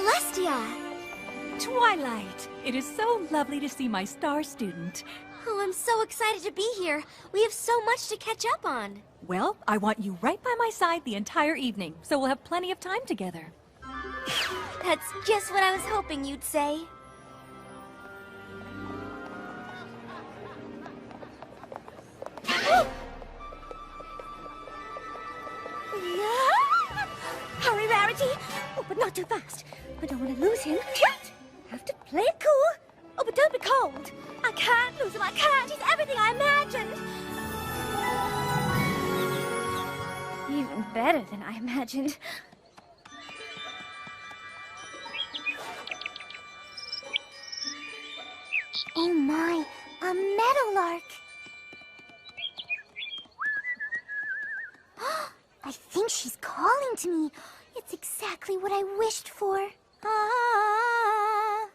Celestia! Twilight! It is so lovely to see my star student. Oh, I'm so excited to be here. We have so much to catch up on. Well, I want you right by my side the entire evening, so we'll have plenty of time together. That's just what I was hoping you'd say. Hurry, Rarity! Oh, but not too fast. I don't want to lose him. Have to play it cool. Oh, but don't be cold. I can't lose him. I can't. He's everything I imagined. Even better than I imagined. Oh my, a meadowlark. I think she's calling to me. It's exactly what I wished for. Ah.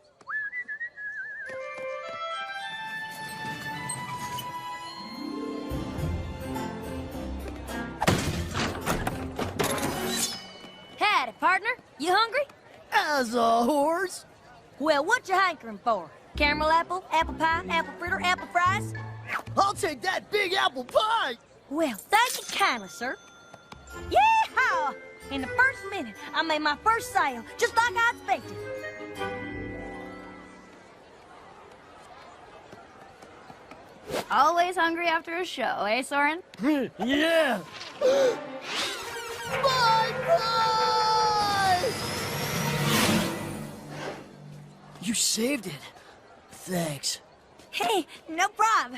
Howdy, partner. You hungry? As a horse. Well, what you hankering for? Caramel apple, apple pie, apple fritter, apple fries? I'll take that big apple pie. Well, thank you kindly, sir. Yeehaw! In the first minute, I made my first sale, just like I expected. Always hungry after a show, eh, Soarin? Yeah. My pie! You saved it. Thanks. Hey, no prob.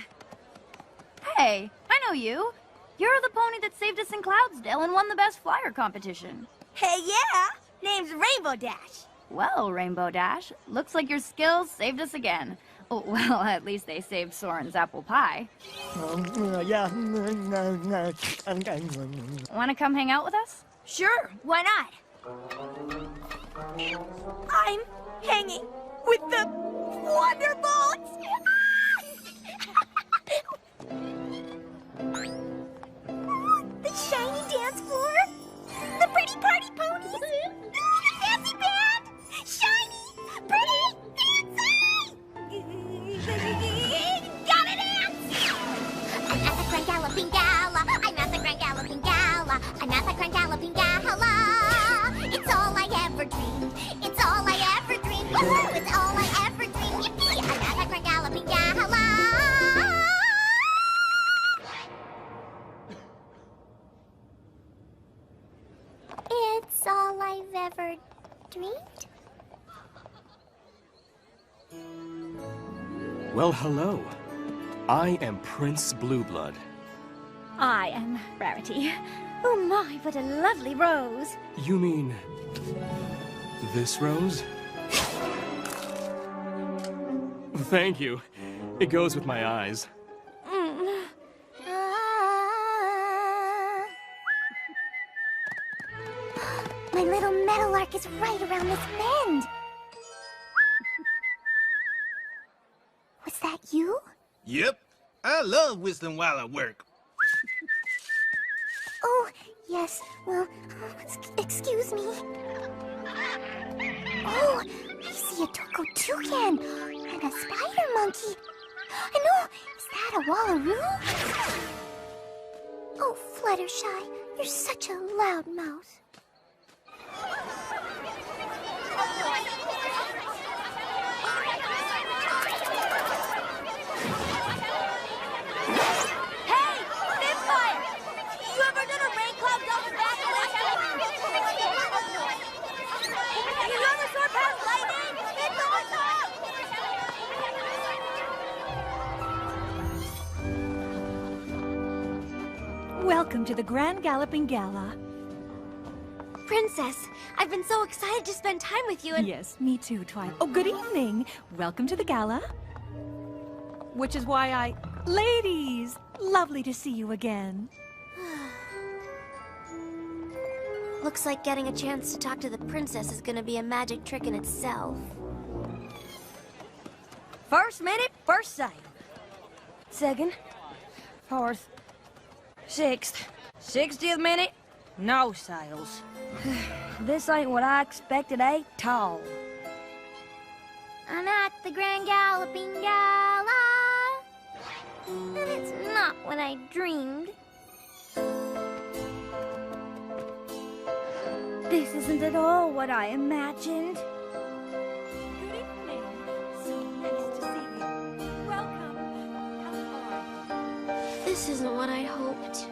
Hey, I know you. You're the pony that saved us in Cloudsdale and won the best flyer competition. Hey, yeah! Name's Rainbow Dash. Well, Rainbow Dash, looks like your skills saved us again. Oh, well, at least they saved Soarin's apple pie. Yeah. Want to come hang out with us? Sure, why not? I'm hanging with the Wonderbolts! The shiny dance floor, the pretty party ponies, the fancy band, shiny, pretty, fancy! Gotta dance! I'm at the Grand Galloping Gala. I'm at the Grand Galloping Gala. I'm at the Grand Galloping Gala. It's all I ever dreamed. It's all I ever dreamed. Woohoo! It's all I ever dreamed. Yippee! I'm at the Grand Galloping Gala. It's all I've ever dreamed. Well, hello. I am Prince Blueblood. I am Rarity. Oh my, what a lovely rose. You mean... this rose? Thank you. It goes with my eyes. My little meadowlark is right around this bend. Was that you? Yep. I love whistling while I work. Oh, yes. Well, excuse me. Oh, I see a Toko toucan and a spider monkey. I know. Is that a wallaroo? Oh, Fluttershy, you're such a loud mouth. Hey, Spitfire! You ever done a rain cloud double backflip? You ever soar past lightning? It's awesome! Welcome to the Grand Galloping Gala. Princess, I've been so excited to spend time with you and... Yes, me too, Twilight. Oh, good evening. Welcome to the gala. Which is why I... Ladies! Lovely to see you again. Looks like getting a chance to talk to the princess is gonna be a magic trick in itself. First minute, first sale. Second, fourth, sixth, 60th minute, no sales. This ain't what I expected at all. I'm at the Grand Galloping Gala. And it's not what I dreamed. This isn't at all what I imagined. Good evening. So nice to see you. Welcome. How are This isn't what I hoped.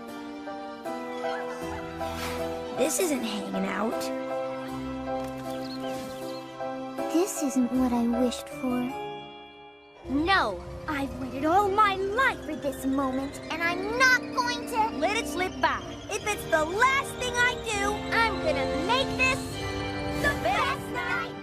This isn't hanging out. This isn't what I wished for. No, I've waited all my life for this moment, and I'm not going to Let it slip by. If it's the last thing I do, I'm gonna make this the best night